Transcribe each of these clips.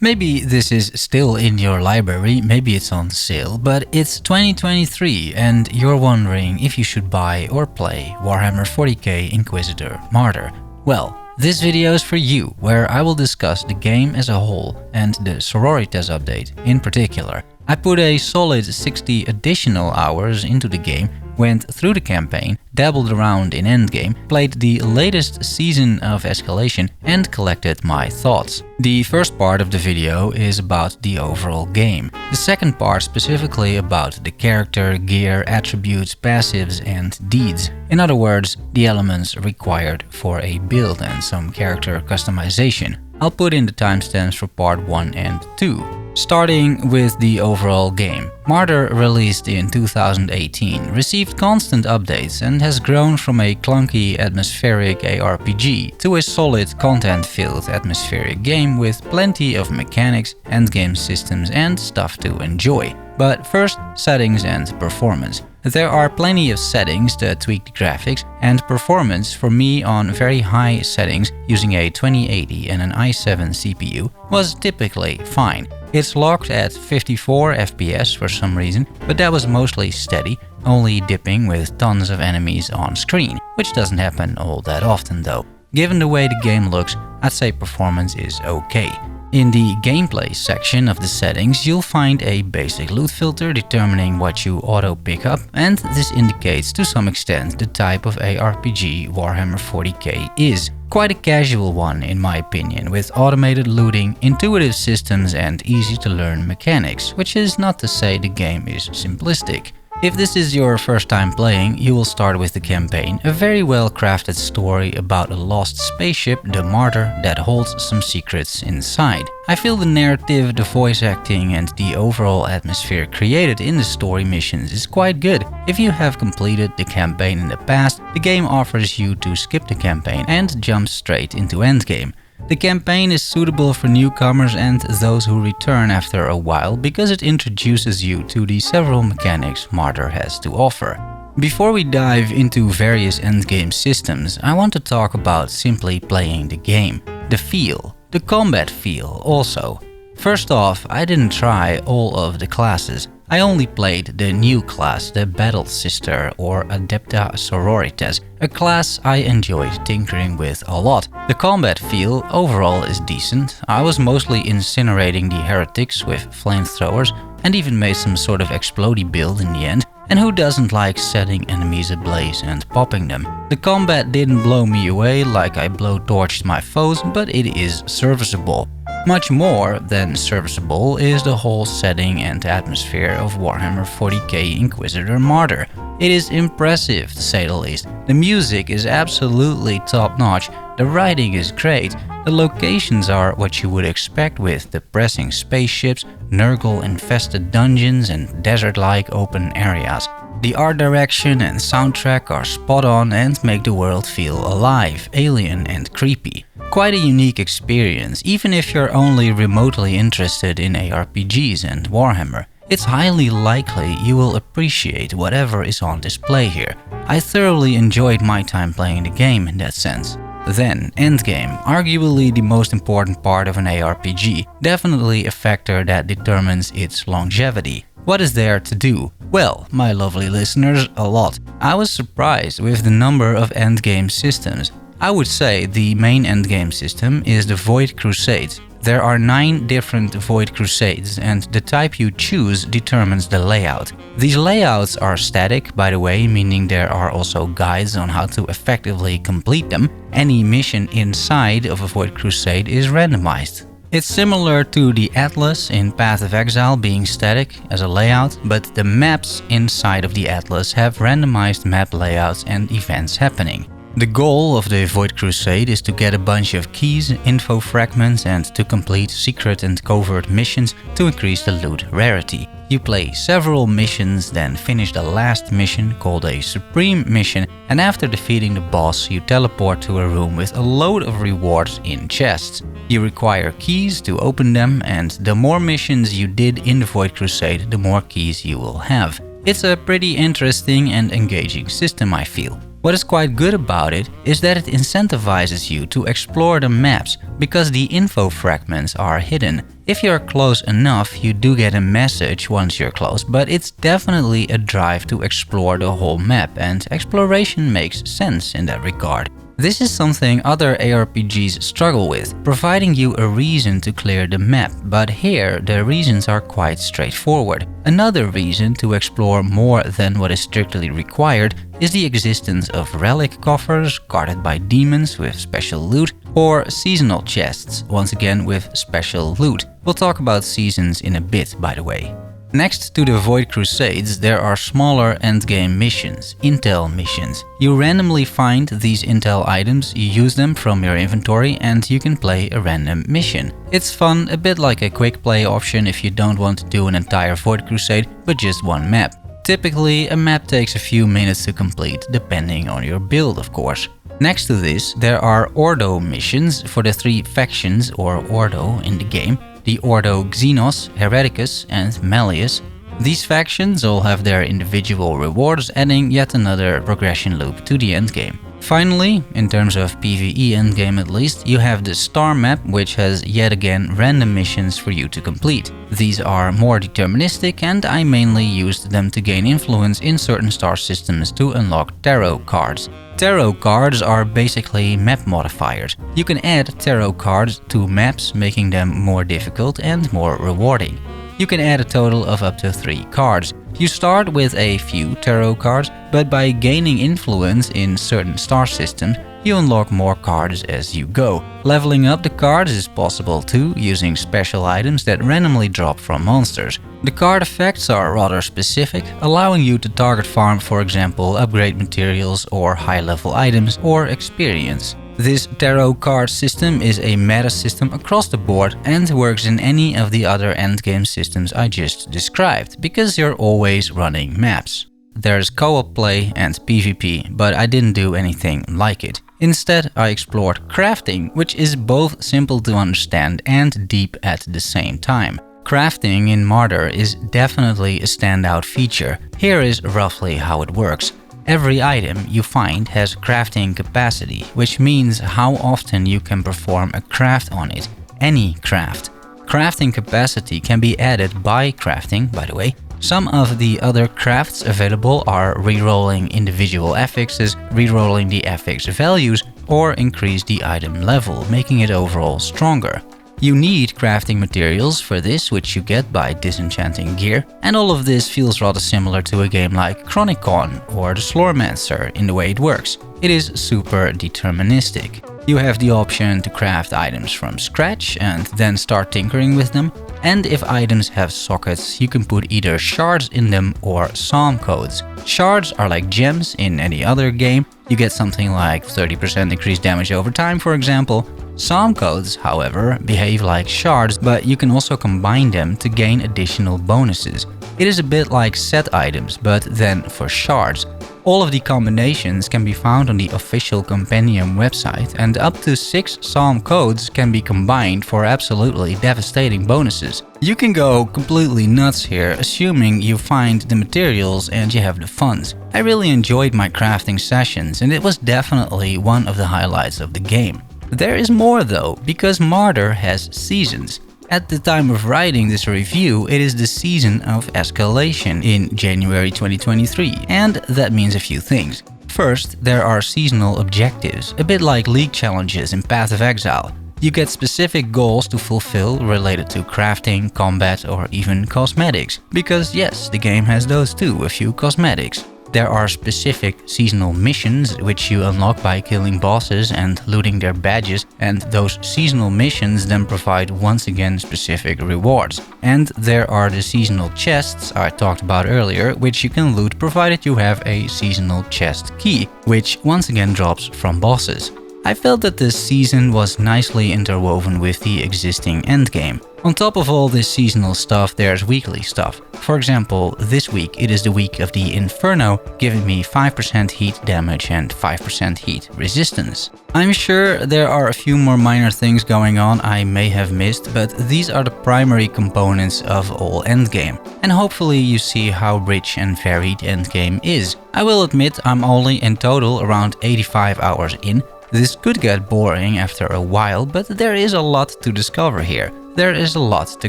Maybe this is still in your library, maybe it's on sale, but it's 2023 and you're wondering if you should buy or play Warhammer 40K Inquisitor Martyr. Well, this video is for you, where I will discuss the game as a whole and the Sororitas update in particular. I put a solid 60 additional hours into the game, went through the campaign, dabbled around in endgame, played the latest season of Escalation and collected my thoughts. The first part of the video is about the overall game. The second part specifically about the character, gear, attributes, passives and deeds. In other words, the elements required for a build and some character customization. I'll put in the timestamps for part 1 and 2. Starting with the overall game. Martyr, released in 2018, received constant updates and has grown from a clunky atmospheric ARPG to a solid content-filled atmospheric game with plenty of mechanics, endgame systems and stuff to enjoy. But first, settings and performance. There are plenty of settings to tweak the graphics, and performance for me on very high settings using a 2080 and an i7 CPU was typically fine. It's locked at 54 FPS for some reason, but that was mostly steady, only dipping with tons of enemies on screen, which doesn't happen all that often though. Given the way the game looks, I'd say performance is okay. In the gameplay section of the settings, you'll find a basic loot filter determining what you auto pick up, and this indicates to some extent the type of ARPG Warhammer 40K is. Quite a casual one in my opinion, with automated looting, intuitive systems and easy to learn mechanics, which is not to say the game is simplistic. If this is your first time playing, you will start with the campaign, a very well crafted story about a lost spaceship, the Martyr, that holds some secrets inside. I feel the narrative, the voice acting and the overall atmosphere created in the story missions is quite good. If you have completed the campaign in the past, the game offers you to skip the campaign and jump straight into endgame. The campaign is suitable for newcomers and those who return after a while because it introduces you to the several mechanics Martyr has to offer. Before we dive into various endgame systems, I want to talk about simply playing the game. The feel. The combat feel also. First off, I didn't try all of the classes. I only played the new class, the Battle Sister or Adepta Sororitas, a class I enjoyed tinkering with a lot. The combat feel overall is decent. I was mostly incinerating the heretics with flamethrowers and even made some sort of explodey build in the end. And who doesn't like setting enemies ablaze and popping them? The combat didn't blow me away like I blowtorched my foes, but it is serviceable. Much more than serviceable is the whole setting and atmosphere of Warhammer 40K Inquisitor Martyr. It is impressive to say the least. The music is absolutely top-notch, the writing is great, the locations are what you would expect with depressing spaceships, Nurgle-infested dungeons and desert-like open areas. The art direction and soundtrack are spot on and make the world feel alive, alien and creepy. Quite a unique experience, even if you're only remotely interested in ARPGs and Warhammer. It's highly likely you will appreciate whatever is on display here. I thoroughly enjoyed my time playing the game in that sense. Then, endgame, arguably the most important part of an ARPG, definitely a factor that determines its longevity. What is there to do? Well, my lovely listeners, a lot. I was surprised with the number of endgame systems. I would say the main endgame system is the Void Crusades. There are 9 different Void Crusades, and the type you choose determines the layout. These layouts are static, by the way, meaning there are also guides on how to effectively complete them. Any mission inside of a Void Crusade is randomized. It's similar to the Atlas in Path of Exile being static as a layout, but the maps inside of the Atlas have randomized map layouts and events happening. The goal of the Void Crusade is to get a bunch of keys, info fragments and to complete secret and covert missions to increase the loot rarity. You play several missions, then finish the last mission called a Supreme Mission, and after defeating the boss you teleport to a room with a load of rewards in chests. You require keys to open them, and the more missions you did in the Void Crusade, the more keys you will have. It's a pretty interesting and engaging system, I feel. What is quite good about it is that it incentivizes you to explore the maps because the info fragments are hidden. If you're close enough, you do get a message once you're close, but it's definitely a drive to explore the whole map, and exploration makes sense in that regard. This is something other ARPGs struggle with, providing you a reason to clear the map, but here the reasons are quite straightforward. Another reason to explore more than what is strictly required is the existence of relic coffers guarded by demons with special loot, or seasonal chests, once again with special loot. We'll talk about seasons in a bit, by the way. Next to the Void Crusades, there are smaller endgame missions, intel missions. You randomly find these intel items, you use them from your inventory, and you can play a random mission. It's fun, a bit like a quick play option if you don't want to do an entire Void Crusade, but just one map. Typically, a map takes a few minutes to complete, depending on your build, of course. Next to this, there are Ordo missions for the 3 factions or Ordo in the game. The Ordo Xenos, Hereticus and Malleus. These factions all have their individual rewards, adding yet another progression loop to the endgame. Finally, in terms of PvE endgame at least, you have the Star Map, which has yet again random missions for you to complete. These are more deterministic, and I mainly used them to gain influence in certain star systems to unlock tarot cards. Tarot cards are basically map modifiers. You can add tarot cards to maps, making them more difficult and more rewarding. You can add a total of up to 3 cards. You start with a few tarot cards, but by gaining influence in certain star systems, you unlock more cards as you go. Leveling up the cards is possible too, using special items that randomly drop from monsters. The card effects are rather specific, allowing you to target farm, for example, upgrade materials or high-level items or experience. This tarot card system is a meta system across the board and works in any of the other endgame systems I just described, because you're always running maps. There's co-op play and PvP, but I didn't do anything like it. Instead, I explored crafting, which is both simple to understand and deep at the same time. Crafting in Martyr is definitely a standout feature. Here is roughly how it works. Every item you find has crafting capacity, which means how often you can perform a craft on it. Any craft. Crafting capacity can be added by crafting, by the way. Some of the other crafts available are rerolling individual affixes, rerolling the affix values, or increase the item level, making it overall stronger. You need crafting materials for this, which you get by disenchanting gear, and all of this feels rather similar to a game like Chronicon or the Sloremancer in the way it works. It is super deterministic. You have the option to craft items from scratch and then start tinkering with them, and if items have sockets, you can put either shards in them or psalm codes. Shards are like gems in any other game. You get something like 30% increased damage over time, for example. Psalm codes, however, behave like shards, but you can also combine them to gain additional bonuses. It is a bit like set items, but then for shards. All of the combinations can be found on the official Compendium website, and up to 6 psalm codes can be combined for absolutely devastating bonuses. You can go completely nuts here, assuming you find the materials and you have the funds. I really enjoyed my crafting sessions, and it was definitely one of the highlights of the game. There is more though, because Martyr has seasons. At the time of writing this review, it is the season of escalation in January 2023, and that means a few things. First, there are seasonal objectives, a bit like League challenges in Path of Exile. You get specific goals to fulfill related to crafting, combat, or even cosmetics, because yes, the game has those too, a few cosmetics. There are specific seasonal missions which you unlock by killing bosses and looting their badges, and those seasonal missions then provide once again specific rewards. And there are the seasonal chests I talked about earlier, which you can loot provided you have a seasonal chest key, which once again drops from bosses. I felt that this season was nicely interwoven with the existing endgame. On top of all this seasonal stuff, there's weekly stuff. For example, this week it is the week of the Inferno, giving me 5% heat damage and 5% heat resistance. I'm sure there are a few more minor things going on I may have missed, but these are the primary components of all endgame. And hopefully you see how rich and varied endgame is. I will admit I'm only in total around 85 hours in. This could get boring after a while, but there is a lot to discover here. There is a lot to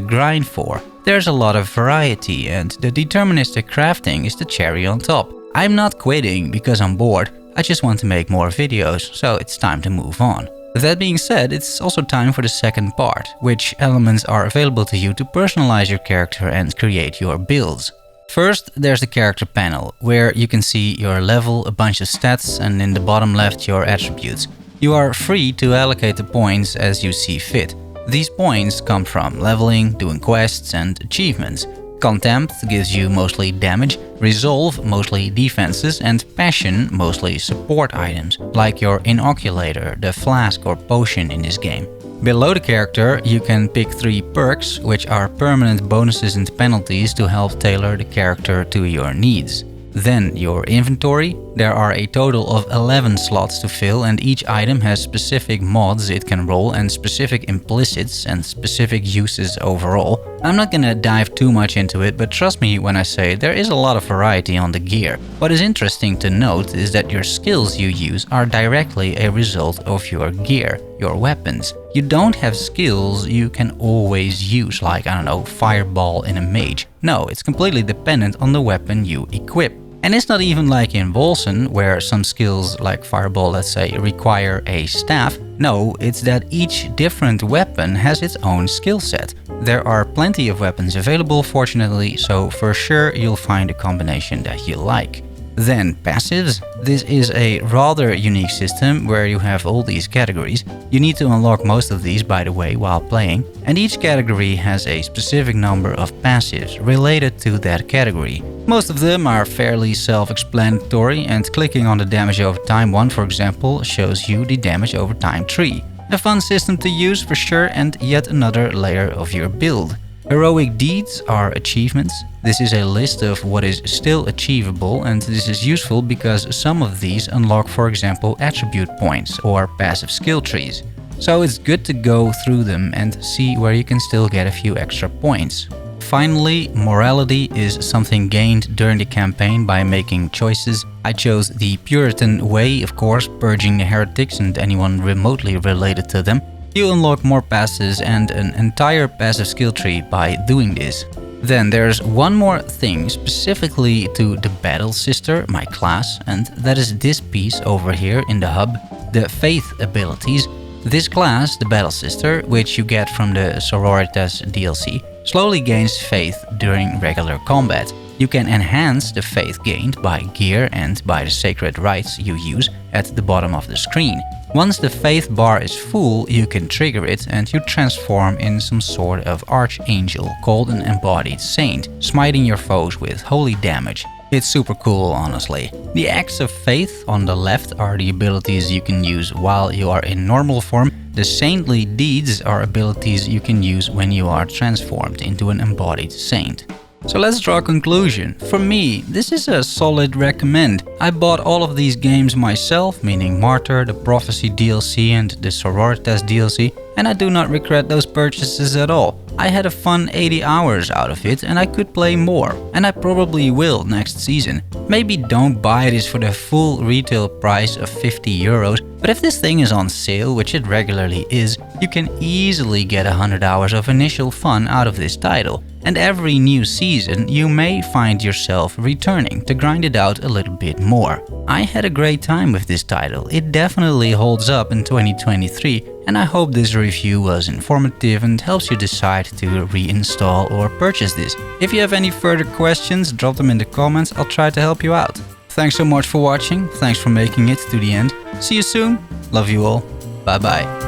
grind for. There's a lot of variety, and the deterministic crafting is the cherry on top. I'm not quitting because I'm bored, I just want to make more videos, so it's time to move on. That being said, it's also time for the second part, which elements are available to you to personalize your character and create your builds. First, there's the character panel, where you can see your level, a bunch of stats, and in the bottom left your attributes. You are free to allocate the points as you see fit. These points come from leveling, doing quests, and achievements. Contempt gives you mostly damage, Resolve mostly defenses, and Passion mostly support items, like your Inoculator, the flask or potion in this game. Below the character, you can pick 3 perks, which are permanent bonuses and penalties to help tailor the character to your needs. Then your inventory. There are a total of 11 slots to fill, and each item has specific mods it can roll and specific implicits and specific uses overall. I'm not gonna dive too much into it, but trust me when I say there is a lot of variety on the gear. What is interesting to note is that your skills you use are directly a result of your gear, your weapons. You don't have skills you can always use, like, I don't know, Fireball in a mage. No, it's completely dependent on the weapon you equip. And it's not even like in Volson, where some skills like Fireball, let's say, require a staff. No, it's that each different weapon has its own skill set. There are plenty of weapons available, fortunately, so for sure you'll find a combination that you like. Then passives. This is a rather unique system where you have all these categories. You need to unlock most of these, by the way, while playing, and each category has a specific number of passives related to that category. Most of them are fairly self-explanatory, and clicking on the damage over time one, for example, shows you the damage over time tree. A fun system to use for sure, and yet another layer of your build. Heroic deeds are achievements. This is a list of what is still achievable, and this is useful because some of these unlock, for example, attribute points or passive skill trees. So it's good to go through them and see where you can still get a few extra points. Finally, morality is something gained during the campaign by making choices. I chose the Puritan way, of course, purging the heretics and anyone remotely related to them. You unlock more passes and an entire passive skill tree by doing this. Then there's one more thing specifically to the Battle Sister, my class, and that is this piece over here in the hub, the Faith abilities. This class, the Battle Sister, which you get from the Sororitas DLC, slowly gains faith during regular combat. You can enhance the faith gained by gear and by the sacred rites you use at the bottom of the screen. Once the faith bar is full, you can trigger it and you transform in some sort of archangel called an embodied saint, smiting your foes with holy damage. It's super cool, honestly. The acts of faith on the left are the abilities you can use while you are in normal form. The saintly deeds are abilities you can use when you are transformed into an embodied saint. So let's draw a conclusion. For me, this is a solid recommend. I bought all of these games myself, meaning Martyr, the Prophecy DLC and the Sororitas DLC, and I do not regret those purchases at all. I had a fun 80 hours out of it and I could play more, and I probably will next season. Maybe don't buy this for the full retail price of 50 euros, but if this thing is on sale, which it regularly is, you can easily get 100 hours of initial fun out of this title. And every new season, you may find yourself returning to grind it out a little bit more. I had a great time with this title. It definitely holds up in 2023, and I hope this review was informative and helps you decide to reinstall or purchase this. If you have any further questions, drop them in the comments, I'll try to help you out. Thanks so much for watching, thanks for making it to the end. See you soon, love you all, bye bye.